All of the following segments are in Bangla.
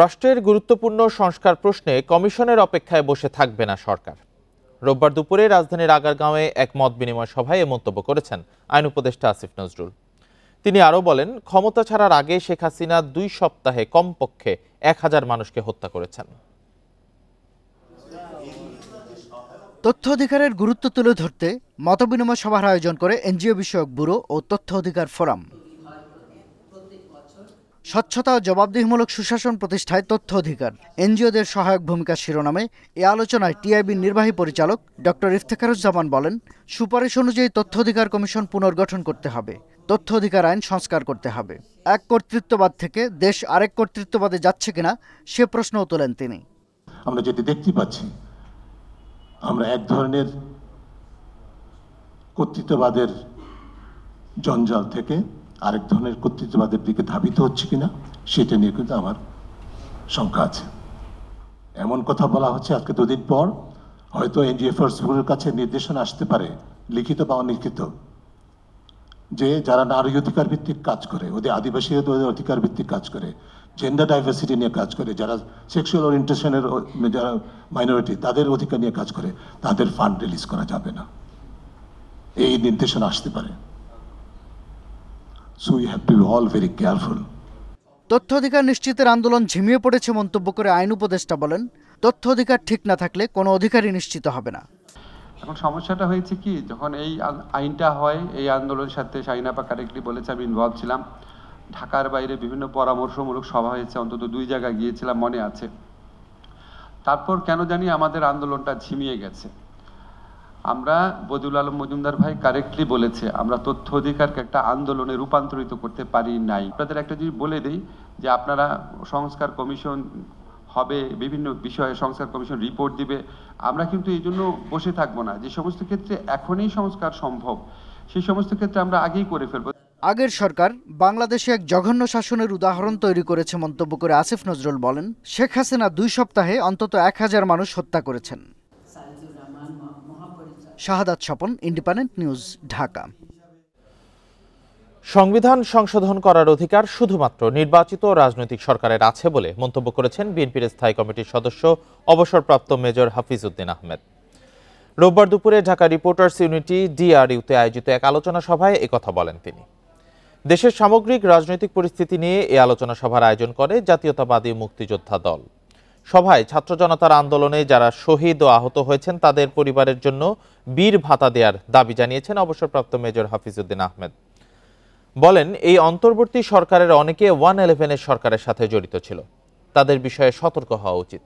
রাষ্ট্রের গুরুত্বপূর্ণ সংস্কার প্রশ্নে কমিশনের অপেক্ষায় বসে থাকবে না সরকার। রোববার দুপুরে রাজধানীর আগারগাঁওয়ে এক মত বিনিময় সভায় এ মন্তব্য করেছেন আইন উপদেষ্টা আসিফ নজরুল। তিনি আরও বলেন, ক্ষমতা ছাড়ার আগে শেখ হাসিনা 2 সপ্তাহে কমপক্ষে 1000 মানুষকে হত্যা করেছেন। তথ্য অধিকারের গুরুত্ব তুলে ধরতে মতবিনিময় সভার আয়োজন করে এনজিও বিষয়ক ব্যুরো ও তথ্য অধিকার ফোরাম। স্বচ্ছতা ও জবাবদিহিমূলক সুশাসন প্রতিষ্ঠায় তথ্য অধিকার, এনজিওদের সহায়ক ভূমিকা শিরোনামে এ আলোচনায় টিআইবির নির্বাহী পরিচালক ডক্টর ইফতেখারুজ্জামান বলেন, সুপারিশ অনুযায়ী তথ্য অধিকার কমিশন পুনর্গঠন করতে হবে, তথ্য অধিকার আইন সংস্কার করতে হবে। এক কর্তৃত্ববাদ থেকে দেশ আরেক কর্তৃত্ববাদে যাচ্ছে কিনা সে প্রশ্নও তোলেন তিনি। আমরা যেটি দেখতে পাচ্ছি, আমরা এক ধরনের কর্তৃত্ববাদের জঞ্জাল থেকে আরেক ধরনের কর্তৃত্ববাদের দিকে ধাবিত হচ্ছে কিনা সেটা নিয়ে কিন্তু আমার শঙ্কা আছে। এমন কথা বলা হচ্ছে আজকে 2 দিন পর হয়তো এনজিওর কাছে নির্দেশনা আসতে পারে, লিখিত বা অলিখিত, যে যারা নারী অধিকার ভিত্তিক কাজ করে, ওদের আদিবাসী অধিকার ভিত্তিক কাজ করে, জেন্ডার ডাইভার্সিটি নিয়ে কাজ করে, যারা সেক্সুয়াল ওরিয়েন্টেশনের যারা মাইনরিটি তাদের অধিকার নিয়ে কাজ করে, তাদের ফান্ড রিলিজ করা যাবে না, এই নির্দেশনা আসতে পারে। So we have to be all very careful. তথ্য অধিকার নিশ্চিতের আন্দোলন ঝিমিয়ে পড়েছে মন্তব্য করে আইন উপদেষ্টা বলেন, তথ্য অধিকার ঠিক না থাকলে কোনো অধিকারই নিশ্চিত হবে না। এখন সমস্যাটা হয়েছে কি, যখন এই আইনটা হয়, এই আন্দোলনের সাথে শাহিনা আপা কারেক্টলি বলেছে, আমি ইনভলভ ছিলাম। ঢাকার বাইরে বিভিন্ন পরামর্শমূলক সভা হয়েছে, অন্তত 2 জায়গায় গিয়েছিলাম, মনে আছে। তারপর কেন জানি আমাদের আন্দোলনটা ঝিমিয়ে গেছে। আমরা, বদিউল আলম মজুমদার ভাই কারেক্টলি বলেছে, আমরা তথ্য অধিকারকে একটা আন্দোলনে রূপান্তরিত করতে পারি নাই। আপনাদের একটা জিনিস বলে দেই যে আপনারা সংস্কার কমিশন হবে, বিভিন্ন বিষয়ে সংস্কার কমিশন রিপোর্ট দিবে, আমরা কিন্তু এই জন্য বসে থাকবো না। যে সমস্ত ক্ষেত্রে এখনই সংস্কার সম্ভব সেই সমস্ত ক্ষেত্রে আমরা আগেই করে ফেলবো। আগের সরকার বাংলাদেশে এক জঘন্য শাসনের উদাহরণ তৈরি করেছে মন্তব্য করে আসিফ নজরুল বলেন, শেখ হাসিনা 2 সপ্তাহে অন্তত 1000 মানুষ হত্যা করেছেন। শাহাদাত স্বপন, ইন্ডিপেন্ডেন্ট নিউজ, ঢাকা। সংবিধান সংশোধন করার অধিকার শুধুমাত্র নির্বাচিত রাজনৈতিক সরকারের আছে বলে মন্তব্য করেছেন বিএনপির স্থায়ী কমিটির সদস্য অবসরপ্রাপ্ত মেজর হাফিজউদ্দিন আহমেদ। রোববার দুপুরে ঢাকা রিপোর্টার্স ইউনিটি ডিআরইউতে আয়োজিত এক আলোচনা সভায় একথা বলেন তিনি। দেশের সামগ্রিক রাজনৈতিক পরিস্থিতি নিয়ে এই আলোচনা সভার আয়োজন করে জাতীয়তাবাদী মুক্তিযোদ্ধা দল। সভায় ছাত্র জনতার আন্দোলনে যারা শহীদ ও আহত হয়েছেন তাদের পরিবারের জন্য বীর ভাতা দেওয়ার দাবি জানিয়েছেন অবসরপ্রাপ্ত মেজর হাফিজউদ্দিন আহমেদ। বলেন, এই অন্তর্বর্তী সরকারের অনেকে 111 সরকারের সাথে জড়িত ছিল, তাদের বিষয়ে সতর্ক হওয়া উচিত।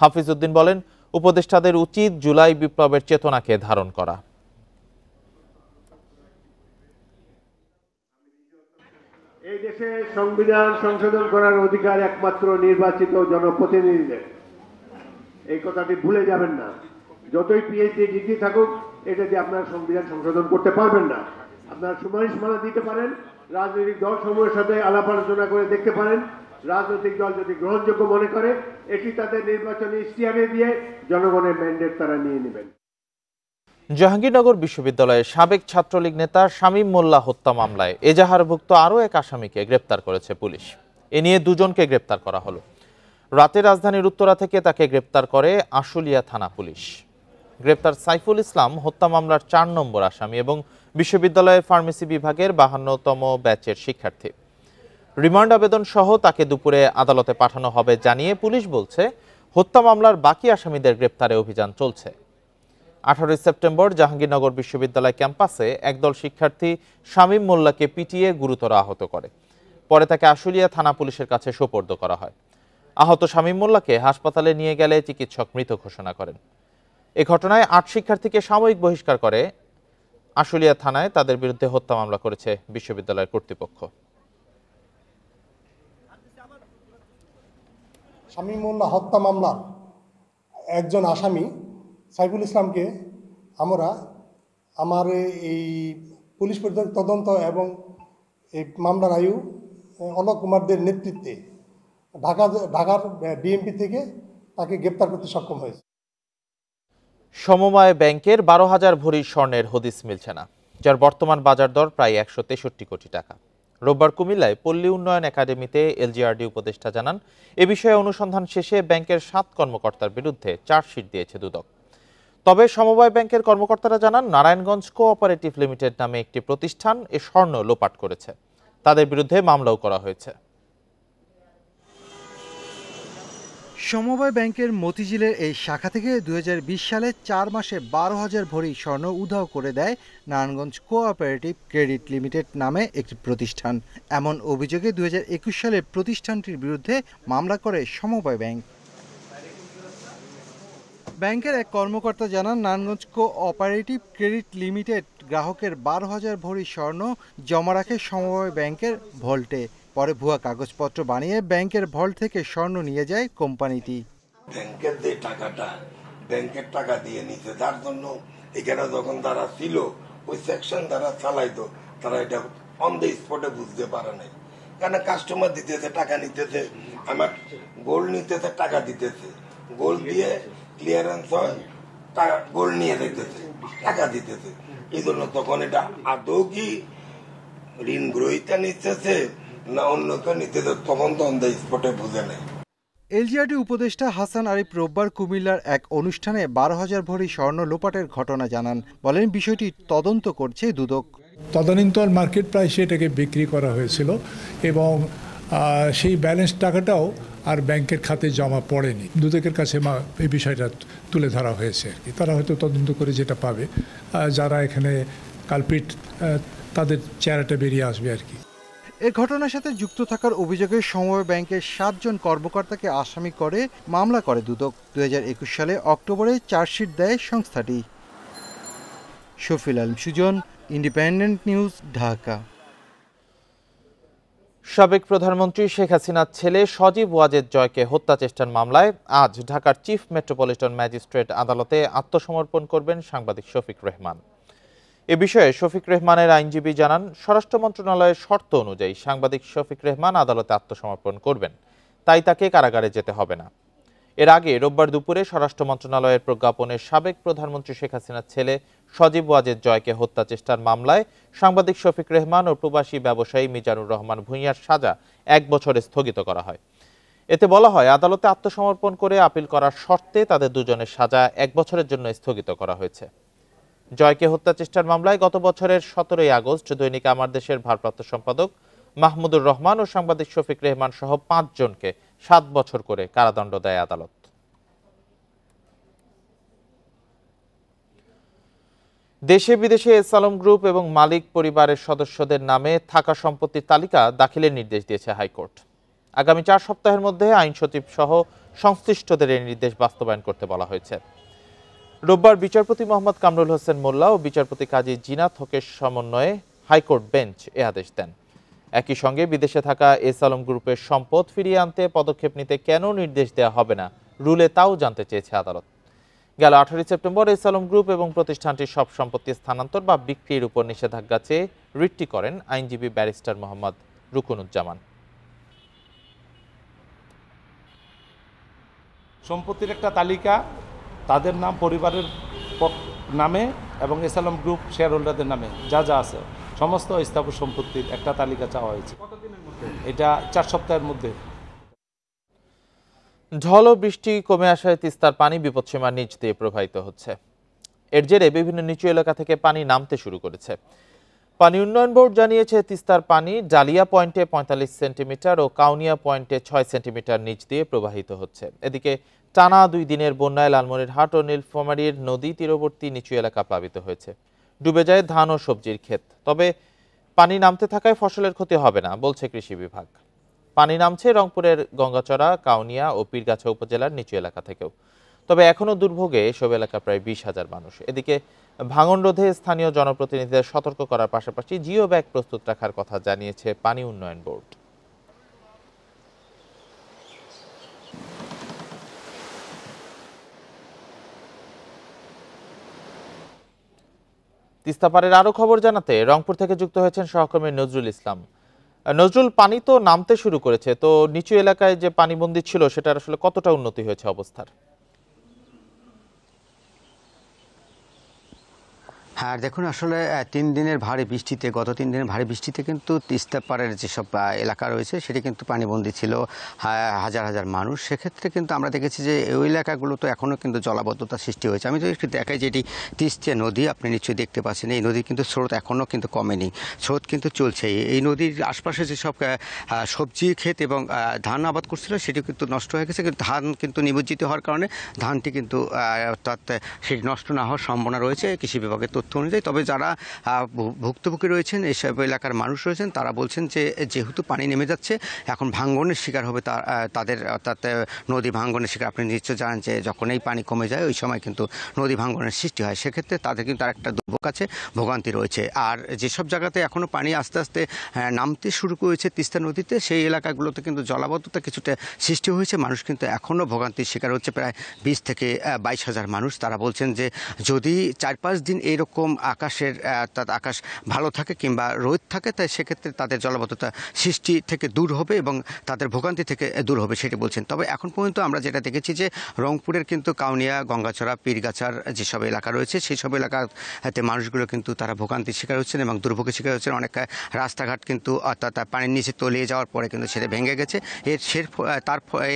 হাফিজউদ্দিন বলেন, উপদেষ্টাদের উচিত জুলাই বিপ্লবের চেতনাকে ধারণ করা। এই দেশে সংবিধান সংশোধন করার অধিকার একমাত্র নির্বাচিত জনপ্রতিনিধিদের, এই কথাটি ভুলে যাবেন না। যতই পিএইচডি ডিগ্রি থাকুক, এটা দিয়ে আপনার সংবিধান সংশোধন করতে পারবেন না। আপনার সুপারিশমালা দিতে পারেন, রাজনৈতিক দল সমূহের সাথে আলাপ আলোচনা করে দেখতে পারেন, রাজনৈতিক দল যদি গ্রহণযোগ্য মনে করে এটি তাদের নির্বাচনী ইশতেহারে দিয়ে জনগণের ম্যান্ডেট তারা নিয়ে নেবেন। জাহাঙ্গীরনগর বিশ্ববিদ্যালয়ের সাবেক ছাত্রলীগ নেতা শামীম মোল্লা হত্যা মামলায় এজাহারভুক্ত আরও এক আসামিকে গ্রেপ্তার করেছে পুলিশ। এ নিয়ে 2 জনকে গ্রেপ্তার করা হলো। রাতে রাজধানীর উত্তরা থেকে তাকে গ্রেপ্তার করে আশুলিয়া থানা পুলিশ। গ্রেপ্তার সাইফুল ইসলাম হত্যা মামলার 4 নম্বর আসামি এবং বিশ্ববিদ্যালয়ের ফার্মেসি বিভাগের 52তম ব্যাচের শিক্ষার্থী। রিমান্ড আবেদন সহ তাকে দুপুরে আদালতে পাঠানো হবে জানিয়ে পুলিশ বলছে, হত্যা মামলার বাকি আসামিদের গ্রেপ্তারে অভিযান চলছে। 18 সেপ্টেম্বর জাহাঙ্গীরনগর বিশ্ববিদ্যালয় ক্যাম্পাসে একদল শিক্ষার্থী শামীম মোল্লাকে পিটিয়ে গুরুতর আহত করে। পরে তাকে আশুলিয়া থানা পুলিশের কাছে সোপর্দ করা হয়। আহত শামীম মোল্লাকে হাসপাতালে নিয়ে গেলে চিকিৎসক মৃত ঘোষণা করেন। এ ঘটনায় 8 শিক্ষার্থীকে সাময়িক বহিষ্কার করে আশুলিয়া থানায় তাদের বিরুদ্ধে হত্যা মামলা করেছে বিশ্ববিদ্যালয়ের কর্তৃপক্ষ। শামীম মোল্লা হত্যা মামলার একজন আসামি সাইফুল ইসলামকে আমরা এই পুলিশ তদন্ত এবং এই মামলার আয়ু অলোক কুমারদের নেতৃত্বে ঢাকার ডিএমপি থেকে তাকে গ্রেপ্তার করতে সক্ষম হয়েছে। সমবায় ব্যাংকের 12,000 ভরি স্বর্ণের হদিস মিলছে না, যার বর্তমান বাজার দর প্রায় 163 কোটি টাকা। রোববার কুমিল্লায় পল্লী উন্নয়ন একাডেমিতে এলজিআরডি উপদেষ্টা জানান, এ বিষয়ে অনুসন্ধান শেষে ব্যাংকের 7 কর্মকর্তার বিরুদ্ধে চার্জশিট দিয়েছে দুদক। তবে সমবায় ব্যাংকের কর্মকর্তারা জানান, নারায়ণগঞ্জ কোঅপারেটিভ লিমিটেড নামে একটি প্রতিষ্ঠান এ স্বর্ণ লোপাট করেছে। তাদের বিরুদ্ধে মামলাও করা হয়েছে। সমবায় ব্যাংকের মতিঝিলের এই শাখা থেকে 2020 সালে 4 মাসে 12,000 ভরি স্বর্ণ উধাও করে দেয় নারায়ণগঞ্জ কোঅপারেটিভ ক্রেডিট লিমিটেড নামে একটি প্রতিষ্ঠান। এমন অভিযোগে 2021 সালে প্রতিষ্ঠানটির বিরুদ্ধে মামলা করে সমবায় ব্যাংক। ব্যাংকের এক কর্মকর্তা জানান, নারায়ণগঞ্জ কোঅপারেটিভ ক্রেডিট লিমিটেড গ্রাহকের 12,000 ভরি স্বর্ণ জমা রাখে সমবায় ব্যাংকের ভল্টে। পরে ভুয়া কাগজপত্র বানিয়ে ব্যাংকের ভল্ট থেকে স্বর্ণ নিয়ে যায় কোম্পানিটি। ব্যাংকের যে টাকাটা ব্যাংকের টাকা দিয়ে নিতে, তার জন্য এখানে যখন তারা ছিল ওই সেকশন তারা চালাইতো, তারা এটা অন দ্য স্পটে বুঝতে পারে নাই। কারণ কাস্টমার দিতেছে, টাকা নিতেছে, আমার গোল্ড নিতেছে, টাকা দিতেছে, গোল্ড দিয়ে ক্লিয়ারেন্স হয়, গোল্ড নিয়ে দিতেছে, টাকা দিতেছে। এই জন্য তখন এটা আদৌ কি ঋণ গ্রহীতা নিতেছে না অন্য কেউ নিতেছে, তখন তো অন দ্য স্পটে বুঝে নেয়। এলজিআরডি উপদেষ্টা হাসান আরিফ রোববার কুমিল্লার এক অনুষ্ঠানে 12,000 ভরি স্বর্ণ লোপাটের ঘটনা জানান। বলেন, বিষয়টি তদন্ত করছে দুদক। তদানীন্তন মার্কেট প্রাইসে এটাকে বিক্রি করা হয়েছিল এবং সেই ব্যালেন্স টাকাটাও আর ব্যাংকের খাতে জমা পড়েনি। দুদকের কাছে এই বিষয়টা তুলে ধরা হয়েছে আর কি। তারা হয়তো তদন্ত করে যেটা পাবে, যারা এখানে কালপিট তাদের চেহারাটা বেরিয়ে আসবে আর কি। এ ঘটনার সাথে যুক্ত থাকার অভিযোগে সমবায় ব্যাংকের 7 জন কর্মকর্তাকে আসামি করে মামলা করে দুদক। 2021 সালে অক্টোবরে চার্জশিট দেয় সংস্থাটি। Shafil Alam Sujan, independent news, Dhaka. সাবেক প্রধানমন্ত্রী শেখ হাসিনার ছেলে সজীব ওয়াজেদ জয়কে হত্যা চেষ্টার মামলায় আজ ঢাকার চিফ মেট্রোপলিটন ম্যাজিস্ট্রেট আদালতে আত্মসমর্পণ করবেন সাংবাদিক শফিক রেহমান। এ বিষয়ে শফিক রেহমানের আইনজীবী জানান, স্বরাষ্ট্র মন্ত্রণালয়ের শর্ত অনুযায়ী সাংবাদিক শফিক রেহমান আদালতে আত্মসমর্পণ করবেন, তাই তাকে কারাগারে যেতে হবে না। এর আগে রোববার দুপুরে স্বরাষ্ট্র মন্ত্রণালয়ের প্রজ্ঞাপনে সাবেক প্রধানমন্ত্রী শেখ হাসিনার ছেলে সজীব ওয়াজেদ জয়কে হত্যা চেষ্টার মামলায় সাংবাদিক শফিক রেহমান ও প্রবাসী ব্যবসায়ী মিজানুর রহমান ভূঁইয়ার সাজা 1 বছরে স্থগিত করা হয়। এতে বলা হয়, আদালতে আত্মসমর্পণ করে আপিল করার শর্তে তাদের দুজনের সাজা 1 বছরের জন্য স্থগিত করা হয়েছে। জয়কে হত্যা চেষ্টার মামলায় গত বছরের 17 আগস্ট দৈনিক আমার দেশের ভারপ্রাপ্ত সম্পাদক মাহমুদুর রহমান ও সাংবাদিক শফিক রেহমান সহ 5 জনকে 7 বছর করে কারাদণ্ড দেয় আদালত। দেশে বিদেশে এস আলম গ্রুপ এবং মালিক পরিবারের সদস্যদের নামে থাকা সম্পত্তির তালিকা দাখিলের নির্দেশ দিয়েছে হাইকোর্ট। আগামী 4 সপ্তাহের মধ্যে আইন সচিব সহ সংশ্লিষ্টদের এই নির্দেশ বাস্তবায়ন করতে বলা হয়েছে। রোববার বিচারপতি মোহাম্মদ কামরুল হোসেন মোল্লা ও বিচারপতি কাজী জিনাত হকের সমন্বয়ে হাইকোর্ট বেঞ্চ এ আদেশ দেন। একই সঙ্গে বিদেশে থাকা এস আলম গ্রুপের সম্পদ ফিরিয়ে আনতে পদক্ষেপ নিতে কেন নির্দেশ দেওয়া হবে না রুলে, তাও জানতে চেয়েছে আদালত। গেল 18 সেপ্টেম্বর এস আলম গ্রুপ এবং প্রতিষ্ঠানটির সব সম্পত্তি স্থানান্তর বা বিক্রির উপর নিষেধাজ্ঞা চেয়ে রিটটি করেন আইনজীবী ব্যারিস্টার মোহাম্মদ রুকুনুজ্জামান। সম্পত্তির একটা তালিকা তাদের নাম, পরিবারের নামে এবং এস আলম গ্রুপ শেয়ার হোল্ডারদের নামে যা যা আছে সমস্ত স্থাবর সম্পত্তির একটা তালিকা চাওয়া হয়েছে। এটা 4 সপ্তাহের মধ্যে। ঝড় ও বৃষ্টি কমে আসায় তিস্তার পানি বিপদসীমার নিচ দিয়ে প্রবাহিত হচ্ছে। এর জেরে বিভিন্ন নিচু এলাকা থেকে পানি নামতে শুরু করেছে। পানি উন্নয়ন বোর্ড জানিয়েছে, তিস্তার পানি ডালিয়া পয়েন্টে 45 সেন্টিমিটার ও কাউনিয়া পয়েন্টে 6 সেন্টিমিটার নিচ দিয়ে প্রবাহিত হচ্ছে। এদিকে টানা 2 দিনের বন্যায় লালমনিরহাট ও নীলফামারীর নদী তীরবর্তী নিচু এলাকা প্লাবিত হয়েছে। ডুবে যায় ধান ও সবজির ক্ষেত। তবে পানি নামতে থাকায় ফসলের ক্ষতি হবে না বলছে কৃষি বিভাগ। পানি নামছে রংপুরের গঙ্গাচড়া, কাউনিয়া ও পীরগাছা উপজেলার নিচু এলাকা থেকেও। তবে এখনও দুর্ভোগে এসব এলাকা প্রায় 20,000 মানুষ। এদিকে ভাঙন রোধে স্থানীয় জনপ্রতিনিধিদের সতর্ক করার পাশাপাশি জিও ব্যাগ প্রস্তুত রাখার কথা জানিয়েছে পানি উন্নয়ন বোর্ড। তিস্তাপাড়ের আরো খবর জানাতে রংপুর থেকে যুক্ত হয়েছেন সহকর্মী নজরুল ইসলাম। নজরুল, পানি তো নামতে শুরু করেছে, তো নিচু এলাকায় যে পানিবন্দী ছিল সেটার আসলে কতটা উন্নতি হয়েছে অবস্থার? হ্যাঁ দেখুন আসলে 3 দিনের ভারী বৃষ্টিতে গত 3 দিনের ভারী বৃষ্টিতে কিন্তু তিস্তা পাড়ের যেসব এলাকা রয়েছে সেটি কিন্তু পানিবন্দী ছিল হাজার হাজার মানুষ। সেক্ষেত্রে কিন্তু আমরা দেখেছি যে ওই এলাকাগুলো তো এখনও কিন্তু জলাবদ্ধতা সৃষ্টি হয়েছে। আমি যদি একটু দেখাই যে এটি তিস্তা নদী, আপনি নিশ্চয়ই দেখতে পাচ্ছেন এই নদীর কিন্তু স্রোত এখনও কিন্তু কমেনি, স্রোত কিন্তু চলছে। এই নদীর আশপাশে যেসব সবজি ক্ষেত এবং ধান আবাদ করছিল সেটি কিন্তু নষ্ট হয়ে গেছে, কিন্তু ধান কিন্তু নিমজ্জিত হওয়ার কারণে ধানটি কিন্তু অর্থাৎ সেটি নষ্ট না হওয়ার সম্ভাবনা রয়েছে কৃষি বিভাগের তথ্য অনুযায়ী। তবে যারা ভুক্তভোগী রয়েছেন, এইসব এলাকার মানুষ রয়েছেন, তারা বলছেন যে যেহেতু পানি নেমে যাচ্ছে এখন ভাঙ্গনের শিকার হবে তাদের, অর্থাৎ নদী ভাঙ্গনের শিকার। আপনি নিশ্চয় জানেন যে যখন এই পানি কমে যায় ওই সময় কিন্তু নদী ভাঙ্গনের সৃষ্টি হয়, সেক্ষেত্রে তাদের কিন্তু আরেকটা দুর্ভোগ আছে, ভোগান্তি রয়েছে। আর যেসব জায়গাতে এখনও পানি আস্তে আস্তে নামতে শুরু করেছে তিস্তা নদীতে, সেই এলাকাগুলোতে কিন্তু জলাবদ্ধতা কিছুটা সৃষ্টি হয়েছে, মানুষ কিন্তু এখনও ভোগান্তির শিকার হচ্ছে, প্রায় 20 থেকে 22 হাজার মানুষ। তারা বলছেন যে যদি 4-5 দিন এরকম আকাশ ভালো থাকে কিংবা রোদ থাকে, তাই সেক্ষেত্রে তাদের জলাবদ্ধতা সৃষ্টি থেকে দূর হবে এবং তাদের ভোগান্তি থেকে দূর হবে সেটি বলছেন। তবে এখন পর্যন্ত আমরা যেটা দেখেছি যে রংপুরের কিন্তু কাউনিয়া, গঙ্গাছড়া, পীরগাছার যেসব এলাকা রয়েছে সেই সব এলাকাতে মানুষগুলো কিন্তু তারা ভোগান্তির শিকার হচ্ছেন এবং দুর্ভোগের শিকার হচ্ছেন। অনেক রাস্তাঘাট কিন্তু অর্থাৎ পানির নিচে তলিয়ে যাওয়ার পরে কিন্তু সেটা ভেঙে গেছে,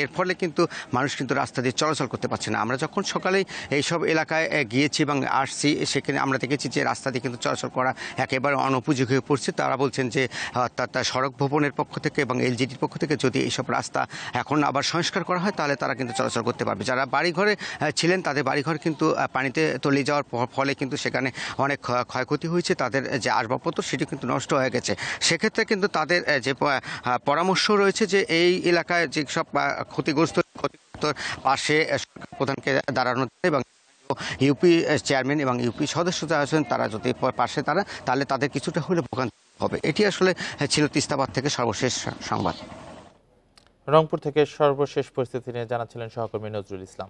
এর ফলে কিন্তু মানুষ কিন্তু রাস্তা দিয়ে চলাচল করতে পারছে না। আমরা যখন সকালেই এইসব এলাকায় গিয়েছি এবং আসছি, সেখানে আমরা দেখেছি যে রাস্তা দিয়ে কিন্তু চলাচল করা একেবারে অনুপযোগী হয়ে পড়ছে। তারা বলছেন যে অর্থাৎ সড়ক ভবনের পক্ষ থেকে এবং এলজিডির পক্ষ থেকে যদি এইসব রাস্তা এখন আবার সংস্কার করা হয় তাহলে তারা কিন্তু চলাচল করতে পারবে। যারা বাড়িঘরে ছিলেন তাদের বাড়িঘর কিন্তু পানিতে তলিয়ে যাওয়ার ফলে কিন্তু সেখানে অনেক ক্ষয়ক্ষতি হয়েছে, তাদের যে আসবাবপত্র সেটি কিন্তু নষ্ট হয়ে গেছে। সেক্ষেত্রে কিন্তু তাদের যে পরামর্শ রয়েছে যে এই এলাকায় যেসব ক্ষতিগ্রস্ত পাশে সরকার প্রধানকে দাঁড়ানো এবং ইউপি চেয়ারম্যান এবং ইউপি সদস্য যারা আছেন তারা যদি পাশে তাহলে তাদের কিছুটা হলে ভোগান্তি হবে। এটি আসলে ছিল তিস্তাপাড় থেকে সর্বশেষ সংবাদ। রংপুর থেকে সর্বশেষ পরিস্থিতি নিয়ে জানাচ্ছিলেন সহকর্মী নজরুল ইসলাম।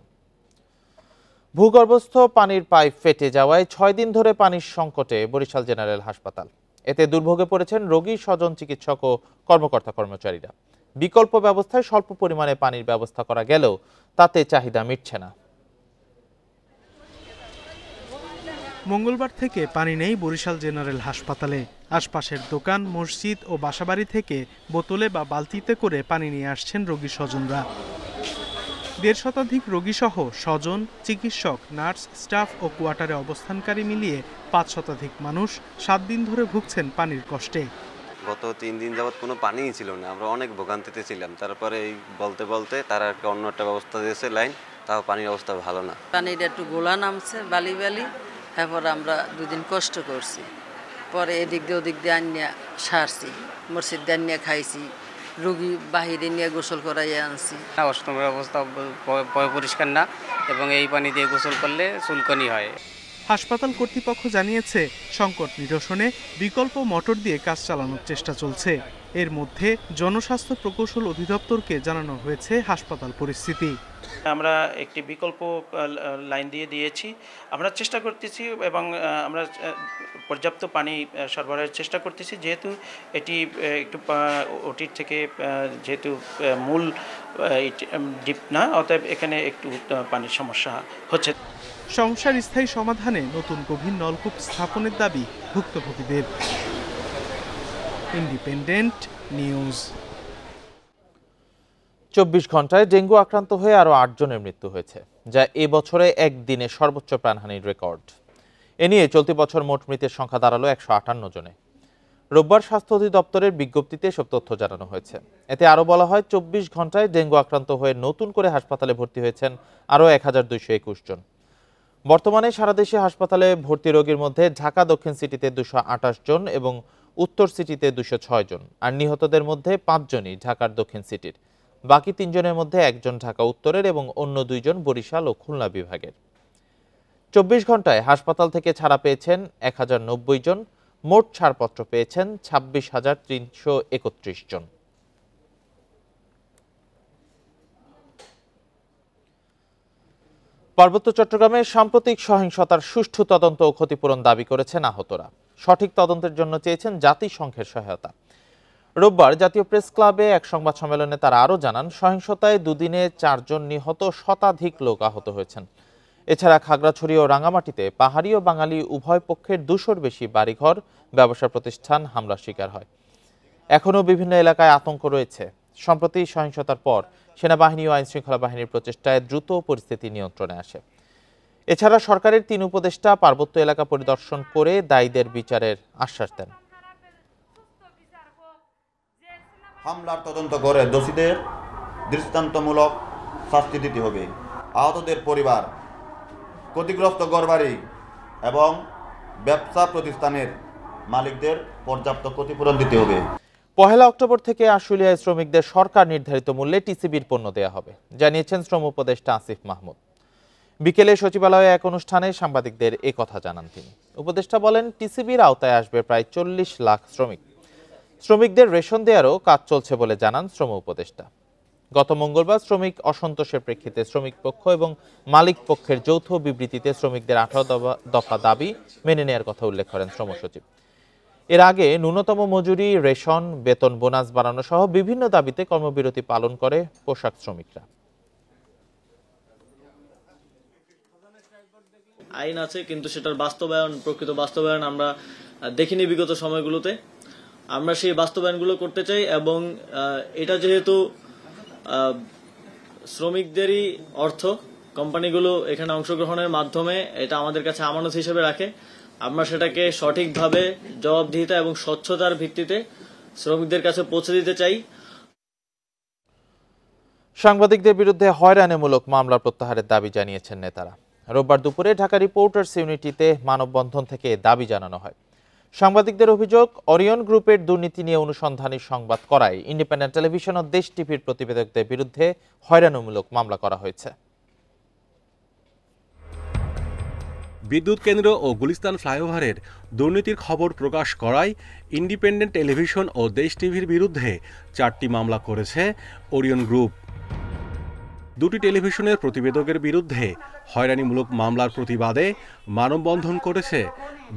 ভূগর্ভস্থ পানির পাইপ ফেটে যাওয়ায় 6 দিন ধরে পানির সংকটে বরিশাল জেনারেল হাসপাতাল। এতে দুর্ভোগে পড়েছেন রোগী, স্বজন, চিকিৎসক ও কর্মকর্তা কর্মচারীরা। বিকল্প ব্যবস্থায় স্বল্প পরিমাণে পানির ব্যবস্থা করা গেলেও তাতে চাহিদা মিটছে না। মঙ্গলবার থেকে পানি নেই বরিশাল জেনারেল হাসপাতালে। আশপাশের দোকান, মসজিদ ও বাসাবাড়ি থেকে বোতলে বা বালতিতে করে পানি নিয়ে আসছেন রোগী স্বজনরা। 1.5 শতাধিক রোগীসহ স্বজন, চিকিৎসক, নার্স, স্টাফ ও কোয়ার্টারে অবস্থানকারী মিলিয়ে 5 শতাধিক মানুষ 7 দিন ধরে ভুগছেন পানির কষ্টে। গত 3 দিন যাবৎ কোনো পানিই ছিল না, আমরা অনেক ভোগান্তিতে ছিলাম। তারপরে এই বলতে বলতে তারা অন্য একটা ব্যবস্থা দিয়েছে লাইন, তাও পানির অবস্থা ভালো না। পানিটা একটু গোলা নামছে বালি বালি, তারপর আমরা 2 দিন কষ্ট করছি, পরে এদিক দিয়ে ওদিক দিয়ে আনিয়া সারছি, মসজিদ দিয়ে আনিয়া খাইছি, রোগী বাহিরে নিয়ে গোসল করাইয়া আনছি। ওয়াশরুমের অবস্থা পরিষ্কার না এবং এই পানি দিয়ে গোসল করলে চুলকানি হয়। হাসপাতাল কর্তৃপক্ষ জানিয়েছে সংকট নিরসনে বিকল্প মোটর দিয়ে কাজ চালানোর চেষ্টা চলছে। এর মধ্যে জনস্বাস্থ্য প্রকৌশল অধিদপ্তরকে জানানো হয়েছে হাসপাতাল পরিস্থিতি। আমরা একটি বিকল্প লাইন দিয়েছি, আমরা চেষ্টা করতেছি এবং আমরা পর্যাপ্ত পানি সরবরাহের চেষ্টা করতেছি, যেহেতু এটি একটু ওটির থেকে যেহেতু মূল ডিপ না, অতএব এখানে একটু পানির সমস্যা হচ্ছে। সমস্যার স্থায়ী সমাধানে নতুন গভীর নলকূপ স্থাপনের দাবি ভুক্তভোগীদের। Independent news. 24 ঘন্টায় ডেঙ্গু আক্রান্ত হয়ে আরও 8 জনের মৃত্যু হয়েছে, যা এবছরে একদিনে সর্বোচ্চ প্রাণহানির রেকর্ড। এ নিয়ে চলতি বছর মোট মৃতের সংখ্যা দাঁড়ালো 158 জনে। রোববার স্বাস্থ্য অধিদপ্তরের বিজ্ঞপ্তিতে এসব তথ্য জানানো হয়েছে। এতে আরও বলা হয় 24 ঘন্টায় ডেঙ্গু আক্রান্ত হয়ে নতুন করে হাসপাতালে ভর্তি হয়েছেন আরও 1221 জন। বর্তমানে সারা দেশে হাসপাতালে ভর্তি রোগীর মধ্যে ঢাকা দক্ষিণ সিটিতে 228 জন এবং উত্তর সিটিতে 206 জন, আর নিহতদের মধ্যে 5 জনই ঢাকার দক্ষিণ সিটির। বাকি 3 জনের মধ্যে 1 জন ঢাকা উত্তরের এবং অন্য 2 জন বরিশাল ও খুলনা বিভাগের। 24 ঘন্টায় হাসপাতাল থেকে ছাড়া পেয়েছেন 1090 জন, মোট ছাড়পত্র পেয়েছেন 26,331 জন। পার্বত্য চট্টগ্রামে সাম্প্রতিক সহিংসতার সুষ্ঠু তদন্ত ও ক্ষতিপূরণ দাবি করেছেন আহতরা। সঠিক তদন্তের জন্য চেয়েছেন জাতিসংঘের সহায়তা। রোববার জাতীয় প্রেস ক্লাবে এক সংবাদ সম্মেলনে তারা আরও জানান, সহিংসতায় 2 দিনে 4 জন নিহত, শতাধিক লোক আহত হয়েছেন। এছাড়া খাগড়াছড়ি ও রাঙামাটিতে পাহাড়ি ও বাঙালি উভয় পক্ষের 200-র বেশি বাড়িঘর, ব্যবসা প্রতিষ্ঠান হামলার শিকার হয়। এখনও বিভিন্ন এলাকায় আতঙ্ক রয়েছে। সম্প্রতি সহিংসতার পর সেনাবাহিনী ও আইনশৃঙ্খলা বাহিনীর প্রচেষ্টায় দ্রুত পরিস্থিতি নিয়ন্ত্রণে আসে। এছাড়া সরকারের 3 উপদেষ্টা পার্বত্য এলাকা পরিদর্শন করে দায়ীদের বিচারের আশ্বাস দেন। হামলার তদন্ত করে দোষীদের দৃষ্টান্তমূলক শাস্তি দিতে হবে। আহতদের পরিবার, ক্ষতিগ্রস্ত ঘরবাড়ি এবং ব্যবসা প্রতিষ্ঠানের মালিকদের পর্যাপ্ত ক্ষতিপূরণ দিতে হবে। 1 অক্টোবর থেকে আশুলিয়ায় শ্রমিকদের সরকার নির্ধারিত মূল্যে টিসিবির পণ্য দেওয়া হবে, জানিয়েছেন শ্রম উপদেষ্টা আসিফ মাহমুদ। বিকেলে সচিবালয়ে এক অনুষ্ঠানে সাংবাদিকদের এ কথা জানান তিনি। উপদেষ্টা বলেন, টিসিবির আওতায় আসবে প্রায় 40 লাখ শ্রমিক। শ্রমিকদের রেশন দেওয়ারও কাজ চলছে বলে জানান শ্রম উপদেষ্টা। গত মঙ্গলবার শ্রমিক অসন্তোষের প্রেক্ষিতে শ্রমিক পক্ষ এবং মালিক পক্ষের যৌথ বিবৃতিতে শ্রমিকদের 18 দফা দাবি মেনে নেওয়ার কথা উল্লেখ করেন শ্রম সচিব। এর আগে ন্যূনতম মজুরি, রেশন, বেতন বোনাস বাড়ানো সহ বিভিন্ন দাবিতে কর্মবিরতি পালন করে পোশাক শ্রমিকরা। আইন আছে, কিন্তু সেটার প্রকৃত বাস্তবায়ন আমরা দেখিনি বিগত সময়গুলোতে। আমরা সেই বাস্তবায়নগুলো করতে চাই এবং এটা যেহেতু শ্রমিকদেরই অর্থ, কোম্পানিগুলো এখানে অংশগ্রহণের মাধ্যমে এটা আমাদের কাছে আমানত হিসেবে রাখে। আমরা সেটাকে সঠিকভাবে জবাবদিহিতা এবং স্বচ্ছতার ভিত্তিতে শ্রমিকদের কাছে পৌঁছে দিতে চাই। সাংবাদিকদের বিরুদ্ধে হয়রানিমূলক মামলা প্রত্যাহারের দাবি জানিয়েছেন নেতারা। রোববার দুপুরে ঢাকা রিপোর্টার্স ইউনিটিতে মানববন্ধন থেকে দাবি জানানো হয়। সাংবাদিকদের অভিযোগ, অরিয়ন গ্রুপের দুর্নীতি নিয়ে অনুসন্ধানী সংবাদ করায় ইন্ডিপেন্ডেন্ট টেলিভিশন ও দেশ টিভির প্রতিবেদকদের বিরুদ্ধে হয়রানিমূলক মামলা করা হয়েছে। বিদ্যুৎ কেন্দ্র ও গুলিস্তান ফ্লাইওভারের দুর্নীতির খবর প্রকাশ করায় ইন্ডিপেন্ডেন্ট টেলিভিশন ও দেশ টিভির বিরুদ্ধে 4টি মামলা করেছে ওরিয়ন গ্রুপ। 2টি টেলিভিশনের প্রতিবেদকের বিরুদ্ধে হয়রানিমূলক মামলার প্রতিবাদে মানববন্ধন করেছে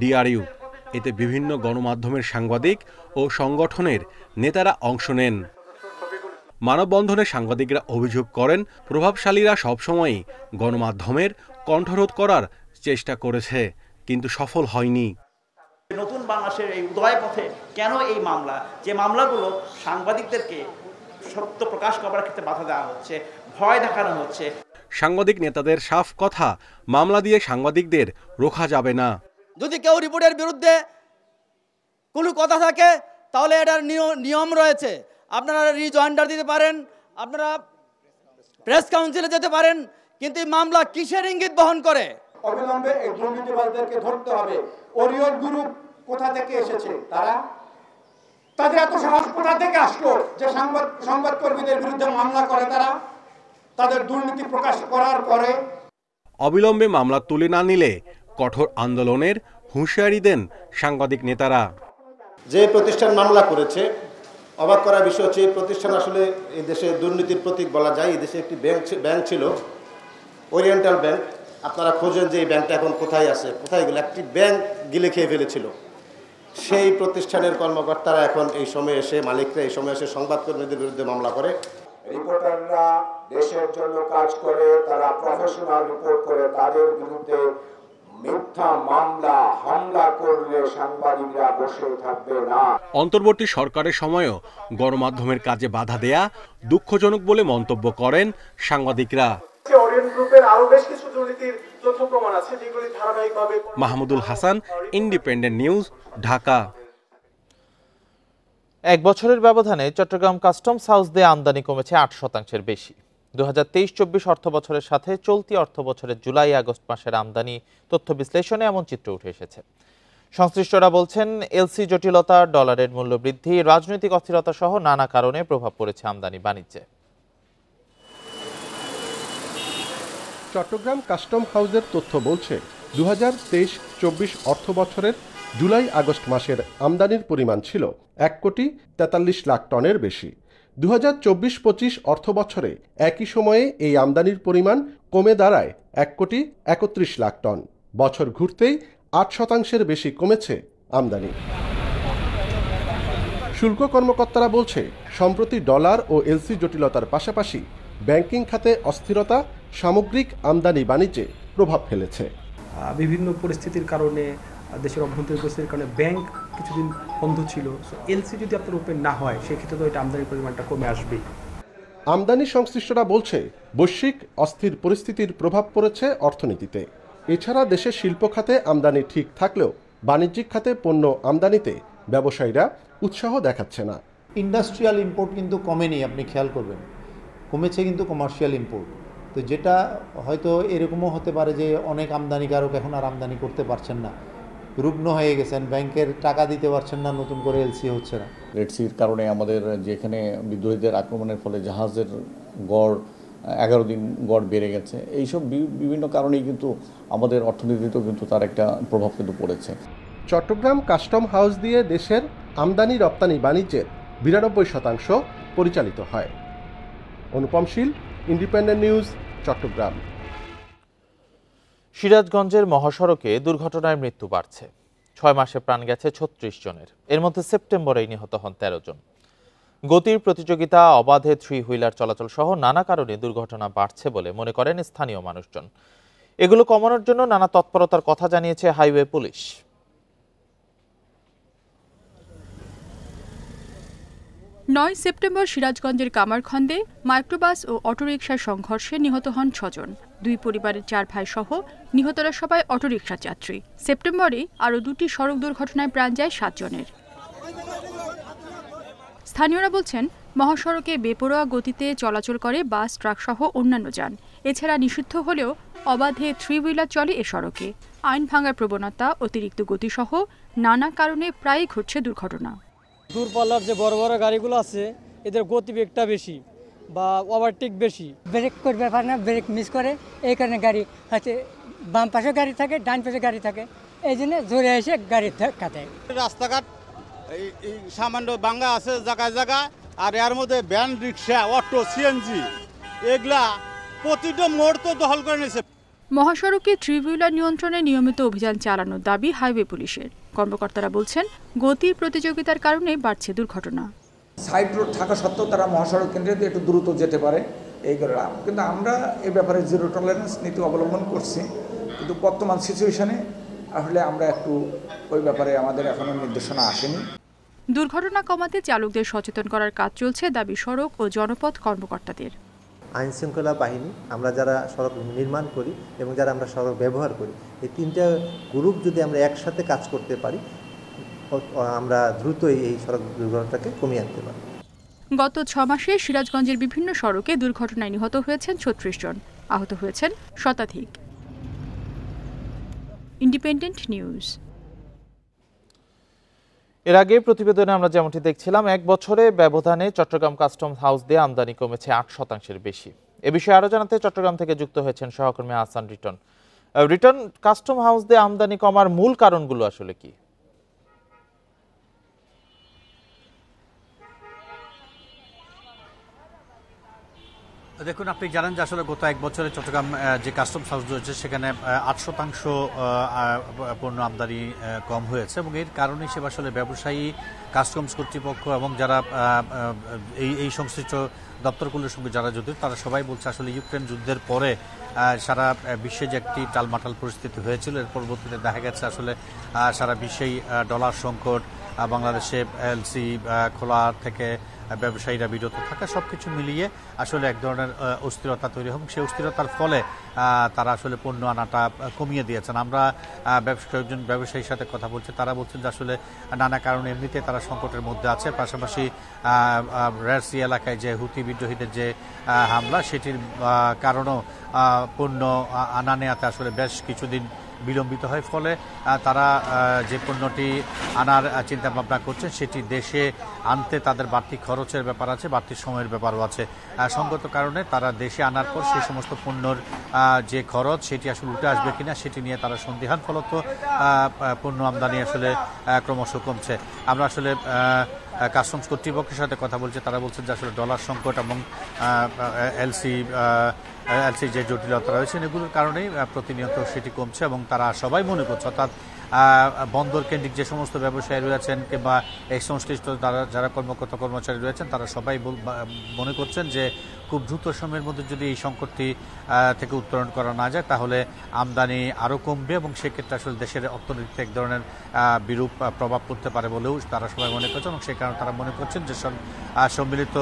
ডিআরইউ। এতে বিভিন্ন গণমাধ্যমের সাংবাদিক ও সংগঠনের নেতারা অংশ নেন। মানববন্ধনে সাংবাদিকরা অভিযোগ করেন, প্রভাবশালীরা সবসময়ই গণমাধ্যমের কণ্ঠরোধ করার চেষ্টা করেছে, কিন্তু সফল হয়নি। নতুন বাংলাদেশের এই উদয় পথে কেন এই মামলা, যে মামলাগুলো সাংবাদিকদেরকে সত্য প্রকাশ করার ক্ষেত্রে বাধা দেওয়া হচ্ছে, ভয় দেখানো হচ্ছে। সাংবাদিক নেতাদের সাফ কথা, মামলা দিয়ে সাংবাদিকদের রোখা যাবে না। যদি কেউ রিপোর্টের বিরুদ্ধে কোনো কথা থাকে তাহলে এটার নিয়ম রয়েছে। আপনারা রিজয়েন্ডার দিতে পারেন, আপনারা প্রেস কাউন্সিলে যেতে পারেন, কিন্তু এই মামলা কিসের ইঙ্গিত বহন করে? অবিলম্বে এই দুর্নীতিবাজদেরকে ধরতে হবে। ওরিয়ন গ্রুপ কোথা থেকে এসেছে? তাদের এত সাহস কোথা থেকে আসলো যে সংবাদকর্মীদের বিরুদ্ধে মামলা করে? তাদের দুর্নীতি প্রকাশ করার পরে অবিলম্বে মামলা তুলে না নিলে কঠোর আন্দোলনের হুঁশিয়ারি দেন সাংবাদিক নেতারা। যে প্রতিষ্ঠান মামলা করেছে, অবাক করার বিষয় হচ্ছে এই প্রতিষ্ঠান আসলে এই দেশে দুর্নীতির প্রতীক বলা যায়। এই দেশে একটি ব্যাংক ছিল, ওরিয়েন্টাল ব্যাংক। আপনারা খোঁজেন যে এই ব্যাংকটা এখন কোথায় আছে, কোথায় গেল? একটি ব্যাংক গিলে খেয়ে ফেলেছিল। সেই প্রতিষ্ঠানের কর্মকর্তারা এখন এই সময় এসে, মালিকরা এই সময় এসে সংবাদকর্মীদের বিরুদ্ধে মামলা করে। রিপোর্টাররা দেশের জন্য কাজ করে, তারা প্রফেশনাল রিপোর্ট করে, তাদের বিরুদ্ধে মিথ্যা মামলা, হামলা করলে সাংবাদিকরা বসে থাকবে না। অন্তর্বর্তী সরকারের সময়ও গণমাধ্যমের কাজে বাধা দেয়া দুঃখজনক বলে মন্তব্য করেন সাংবাদিকরা। ওরিয়ন গ্রুপের আরো বেশ কিছু দুর্নীতির তথ্য প্রমাণ আছে, যেগুলি ধারাবাহিকভাবে। Mahmudul Hasan, independent news, Dhaka. 1 বছরের ব্যবধানে চট্টগ্রাম কাস্টমস হাউস দিয়ে আমদানি কমেছে 8% বেশি। 2023-24 অর্থ বছরের সাথে চলতি অর্থ বছরের জুলাই-আগস্ট মাসের আমদানি তথ্য বিশ্লেষণে এমন চিত্র উঠে এসেছে। সংশ্লিষ্টরা বলছেন, এলসি জটিলতা, ডলারের মূল্য বৃদ্ধি, রাজনৈতিক অস্থিরতা সহ নানা কারণে প্রভাব পড়েছে আমদানি বাণিজ্যে। চট্টগ্রাম কাস্টম হাউসের তথ্য বলছে 2023-24 অর্থ বছরের জুলাই-আগস্ট মাসের আমদানির পরিমাণ ছিল 1,43 লাখ টনের বেশি। 2024-25 অর্থ বছরে একই সময়ে এই আমদানির পরিমাণ কমে দাঁড়ায় 1,31 লাখ টন। বছর ঘুরতেই 8% বেশি কমেছে আমদানি। শুল্ক কর্মকর্তারা বলছে, সম্প্রতি ডলার ও এলসি জটিলতার পাশাপাশি ব্যাংকিং খাতে অস্থিরতা সামগ্রিক আমদানি বাণিজ্যে প্রভাব ফেলেছে। বিভিন্ন পরিস্থিতির কারণে, দেশের অভ্যন্তরীণ পরিস্থিতির কারণে ব্যাংক কিছুদিন বন্ধ ছিল। এলসি যদি আপনার ওপেন না হয় সেক্ষেত্রে তো এটা আমদানির পরিমাণটা কমে আসবে। আমদানি সংশ্লিষ্টরা বলছে বৈশ্বিক অস্থির পরিস্থিতির প্রভাব পড়েছে অর্থনীতিতে। এছাড়া দেশের শিল্প খাতে আমদানি ঠিক থাকলেও বাণিজ্যিক খাতে পণ্য আমদানিতে ব্যবসায়ীরা উৎসাহ দেখাচ্ছে না। ইন্ডাস্ট্রিয়াল ইম্পোর্ট কিন্তু কমেনি, আপনি খেয়াল করবেন, কমেছে কিন্তু কমার্শিয়াল ইম্পোর্ট। তো যেটা হয়তো এরকমও হতে পারে যে অনেক আমদানিকারক এখন আর আমদানি করতে পারছেন না, রুগ্ন হয়ে গেছেন, ব্যাংকের টাকা দিতে পারছেন না, নতুন করে এলসি হচ্ছে না। রেড সির কারণে আমাদের যেখানে বিদ্রোহীদের আক্রমণের ফলে জাহাজের গড় 11 দিন গড় বেড়ে গেছে, এইসব বিভিন্ন কারণেই কিন্তু আমাদের অর্থনীতিতেও কিন্তু তার একটা প্রভাব কিন্তু পড়েছে। চট্টগ্রাম কাস্টম হাউস দিয়ে দেশের আমদানি রপ্তানি বাণিজ্যের 92% পরিচালিত হয়। অনুপম শীল, ইন্ডিপেন্ডেন্ট নিউজ, চট্টগ্রাম। সিরাজগঞ্জের মহাসড়কে দুর্ঘটনায় মৃত্যু বাড়ছে। 6 মাসে প্রাণ গেছে 36 জনের, এর মধ্যে সেপ্টেম্বরেই নিহত হন 13 জন। গতির প্রতিযোগিতা, অবাধে 3 হুইলার চলাচল সহ নানা কারণে দুর্ঘটনা বাড়ছে বলে মনে করেন স্থানীয় মানুষজন। এগুলো কমানোর জন্য নানা তৎপরতার কথা জানিয়েছে হাইওয়ে পুলিশ। 9 সেপ্টেম্বর সিরাজগঞ্জের কামারখন্দে মাইক্রোবাস ও অটোরিকশার সংঘর্ষে নিহত হন 6 জন। 2 পরিবারের 4 ভাই সহ নিহতরা সবাই অটোরিকশা যাত্রী। সেপ্টেম্বরে আরও 2টি সড়ক দুর্ঘটনায় প্রাণ যায় 7 জনের। স্থানীয়রা বলছেন, মহাসড়কে বেপরোয়া গতিতে চলাচল করে বাস, ট্রাক সহ অন্যান্য যান। এছাড়া নিষিদ্ধ হলেও অবাধে 3 হুইলার চলে এ সড়কে। আইন ভাঙার প্রবণতা, অতিরিক্ত গতিসহ নানা কারণে প্রায়ই ঘটছে দুর্ঘটনা। দূরপাল্লার যে বড় বড় গাড়িগুলো আছে এদের গতিবেগটা বেশি বা ওভারটেক বেশি, ব্রেক করবে পারে না, ব্রেক মিস করে, এই কারণে গাড়ি হয়তো বাম পাশে গাড়ি থাকে, ডান পাশে গাড়ি থাকে, এই জন্য জোরে এসে গাড়ি ধাক্কা দেয়। রাস্তাঘাট এই সামান্য ভাঙা আছে জায়গায় জায়গায়, আর এর মধ্যে ভ্যান, রিক্সা, অটো, সিএনজি এগুলা প্রতিটা মোড় তো দখল করে নিয়েছে। মহাসড়কে 3 হুইলার নিয়ন্ত্রণে নিয়মিত অভিযান চালানোর দাবি হাইওয়ে পুলিশের। কর্মকর্তারা বলছেন, গতির প্রতিযোগিতার কারণে বাড়ছে দুর্ঘটনা। সাইড রোড থাকা সত্ত্বেও তারা মহাসড়ক কেন্দ্রে একটু দ্রুত যেতে পারে, এই করলাম। কিন্তু আমরা এই ব্যাপারে জিরো টলারেন্স নীতি অবলম্বন করছি, কিন্তু বর্তমান সিচুয়েশনে আসলে আমরা একটু ওই ব্যাপারে আমাদের এখনো নির্দেশনা আসেনি। দুর্ঘটনা কমাতে চালকদের সচেতন করার কাজ চলছে, দাবি সড়ক ও জনপথ কর্মকর্তাদের। আইন শৃঙ্খলা বাহিনী, আমরা যারা সড়ক নির্মাণ করি এবং যারা আমরা সড়ক ব্যবহার করি, এই 3টা গ্রুপ যদি আমরা একসাথে কাজ করতে পারি, আমরা দ্রুতই এই সড়ক দুর্ঘটনাটাকে কমিয়ে আনতে পারি। গত 6 মাসে সিরাজগঞ্জের বিভিন্ন সড়কে দুর্ঘটনায় নিহত হয়েছেন 36 জন, আহত হয়েছেন শতাধিক। Independent news. এর আগে প্রতিবেদনে আমরা যেমনটি দেখছিলাম, 1 বছরে ব্যবধানে চট্টগ্রাম কাস্টম হাউস দিয়ে আমদানি কমেছে 8% বেশি। এ বিষয়ে আরো জানাতে চট্টগ্রাম থেকে যুক্ত হয়েছেন সহকর্মী Hasan written. Written, custom house দিয়ে আমদানি কমার মূল কারণগুলো আসলে কি? দেখুন, আপনি জানেন যে আসলে গত 1 বছরে চট্টগ্রাম যে কাস্টমস হাউস রয়েছে সেখানে 8% পণ্য আমদানি কম হয়েছে, এবং এর কারণ হিসেবে আসলে ব্যবসায়ী, কাস্টমস কর্তৃপক্ষ এবং যারা এই সংশ্লিষ্ট দপ্তরগুলোর সঙ্গে যারা জড়িত, তারা সবাই বলছে আসলে ইউক্রেন যুদ্ধের পরে সারা বিশ্বে যে একটি টালমাটাল পরিস্থিতি হয়েছিল, এর পরবর্তীতে দেখা গেছে আসলে সারা বিশ্বেই ডলার সংকট, বাংলাদেশে এলসি খোলা থেকে ব্যবসায়ীরা বিরত থাকা, সবকিছু মিলিয়ে আসলে এক ধরনের অস্থিরতা তৈরি হয়। সেই অস্থিরতার ফলে তারা আসলে পণ্য আনাটা কমিয়ে দিয়েছেন। আমরা কয়েকজন ব্যবসায়ীর সাথে কথা বলছি, তারা বলছেন যে আসলে নানা কারণে এমনিতে তারা সংকটের মধ্যে আছে, পাশাপাশি রেড সি এলাকায় যে হুতি বিদ্রোহীদের যে হামলা, সেটির কারণেও পণ্য আনা নেওয়াতে আসলে বেশ কিছুদিন বিলম্বিত হয়। ফলে তারা যে পণ্যটি আনার চিন্তা ভাবনা করছেন সেটি দেশে আনতে তাদের বাড়তি খরচের ব্যাপার আছে, বাড়তি সময়ের ব্যাপারও আছে। সঙ্গত কারণে তারা দেশে আনার পর সেই সমস্ত পণ্যর যে খরচ সেটি আসলে উঠে আসবে কিনা সেটি নিয়ে তারা সন্দিহান, ফলত পণ্য আমদানি আসলে ক্রমশ কমছে। আমরা আসলে কাস্টমস কর্তৃপক্ষের সাথে কথা বলছি, তারা বলছেন যে আসলে ডলার সংকট এবং এলসি যে জটিলতা রয়েছে এগুলোর কারণেই প্রতিনিয়ত সেটি কমছে, এবং তারা সবাই মনে করছে, অর্থাৎ বন্দর কেন্দ্রিক যে সমস্ত ব্যবসায়ী রয়েছেন কিংবা এই সংশ্লিষ্ট যারা কর্মকর্তা কর্মচারী রয়েছেন তারা সবাই মনে করছেন যে খুব দ্রুত সময়ের মধ্যে যদি এই সংকটটি থেকে উত্তরণ করা না যায় তাহলে আমদানি আরও কমবে এবং সেক্ষেত্রে আসলে দেশের অর্থনীতিতে এক ধরনের বিরূপ প্রভাব পড়তে পারে বলেও তারা সবাই মনে করছেন এবং সে কারণে তারা মনে করছেন যে সম্মিলিত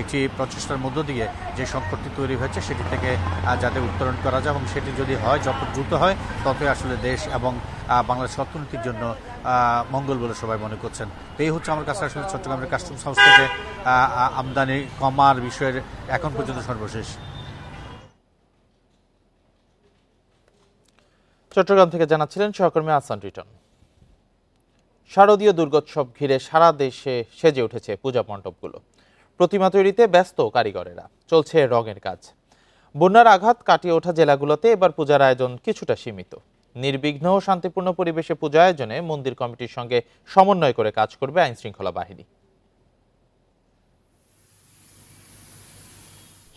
একটি প্রচেষ্টার মধ্য দিয়ে যে সংকটটি তৈরি হয়েছে সেটি থেকে যাতে উত্তরণ করা যায় এবং সেটি যদি হয় যত দ্রুত হয় ততই আসলে দেশ এবং বাংলাদেশ অর্থনীতির জন্য মঙ্গল বলে সবাই মনে করছেন। তো এই হচ্ছে আমার কাছে আসলে চট্টগ্রামের কাস্টমস হাউস থেকে আমদানি কমার বিষয়ের এখন পর্যন্ত সর্বশেষ। চট্টগ্রাম থেকে জানাচ্ছিলেন সহকর্মী আহসান রিটন। শারদীয় দুর্গোৎসব ঘিরে সারা দেশে সেজে উঠেছে পূজা মণ্ডপগুলো। প্রতিমা তৈরিতে ব্যস্ত কারিগরেরা, চলছে রঙের কাজ। বন্যার আঘাত কাটিয়ে ওঠা জেলাগুলোতে এবার পূজার আয়োজন কিছুটা সীমিত। নির্বিঘ্ন ও শান্তিপূর্ণ পরিবেশে পূজা আয়োজনে মন্দির কমিটির সঙ্গে সমন্বয় করে কাজ করবে আইনশৃঙ্খলা বাহিনী।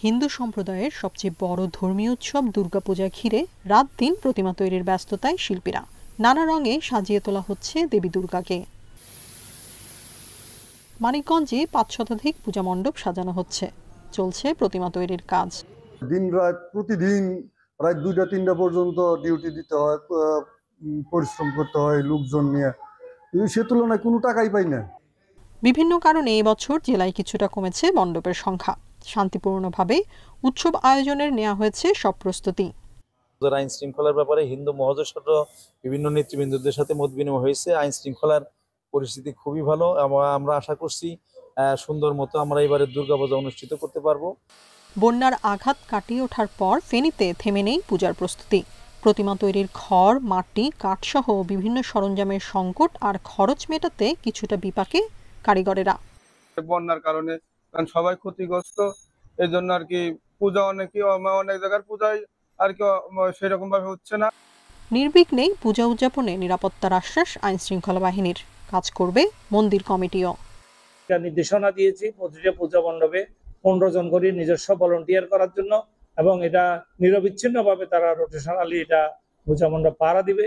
হিন্দু সম্প্রদায়ের সবচেয়ে বড় ধর্মীয় উৎসব দুর্গাপূজা ঘিরে রাত দিন প্রতিমা তৈরির ব্যস্ততায় শিল্পীরা। নানা রঙে সাজিয়ে তোলা হচ্ছে দেবী দুর্গাকে। মানিকগঞ্জে ৫ শতাধিক পূজা মণ্ডপ সাজানো হচ্ছে, চলছে প্রতিমা তৈরির কাজ। দিন রাত প্রতিদিন রাত ২টা-৩টা পর্যন্ত ডিউটি দিতে হয়, পরিশ্রম করতে হয় লোকজন নিয়ে, সে তুলনায় কোনো টাকাই পাই না। বিভিন্ন কারণে এবছর জেলায় কিছুটা কমেছে মণ্ডপের সংখ্যা। শান্তিপূর্ণভাবে উৎসব আয়োজনের নেওয়া হয়েছে সব প্রস্তুতি। আইন শৃঙ্খলার ব্যাপারে হিন্দু মহাজোট বিভিন্ন নেতৃবৃন্দদের সাথে মত বিনিময় হয়েছে। আইন শৃঙ্খলার পরিস্থিতি খুবই ভালো। আমরা আশা করছি সুন্দর মতো আমরা এবারে দুর্গাপূজা অনুষ্ঠিত করতে পারবো। বন্যার আঘাত কাটিয়ে ওঠার পর ফেনীতে থেমে নেই পূজার প্রস্তুতি। প্রতিমা তৈরির খড়, মাটি, কাঠসহ বিভিন্ন সরঞ্জামের সংকট আর খরচ মেটাতে কিছুটা বিপাকে কারিগরেরা। বন্যার কারণে সবাই ক্ষতিগ্রস্ত, এই জন্য আর কি পূজা অনেক জায়গার পূজায় আর কি সেরকম ভাবে হচ্ছে না। নির্বিঘ্নেই পূজা উদযাপনে নিরাপত্তার আশ্বাস আইন শৃঙ্খলা বাহিনীর। কাজ করবে মন্দির কমিটিও। নির্দেশনা দিয়েছি প্রতিটা পূজা মণ্ডপে 15 জন করে নিজস্ব ভলান্টিয়ার করার জন্য, এবং এটা নিরবিচ্ছিন্নভাবে তারা রোটেশনালি এটা পূজা মণ্ডপ পাহারা দিবে।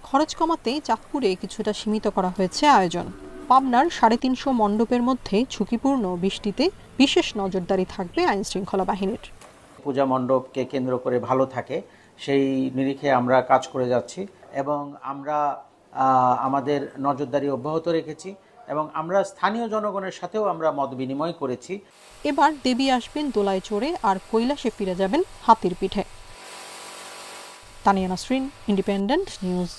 খরচ কমাতে চাঁদপুরে কিছুটা সীমিত করা হয়েছে আয়োজন। পাবনার 350 মণ্ডপের মধ্যে ঝুঁকিপূর্ণ বৃষ্টিতে বিশেষ নজরদারি থাকবে আইন শৃঙ্খলা বাহিনীর। পূজা মণ্ডপকে কেন্দ্র করে ভালো থাকে সেই নিরিখে আমরা কাজ করে যাচ্ছি এবং আমরা আমাদের নজরদারি অব্যাহত রেখেছি এবং আমরা স্থানীয় জনগণের সাথেও আমরা মত বিনিময় করেছি। এবার দেবী আসবেন দোলায় চড়ে আর কৈলাসে ফিরে যাবেন হাতির পিঠে। Tania Nasrin, independent news.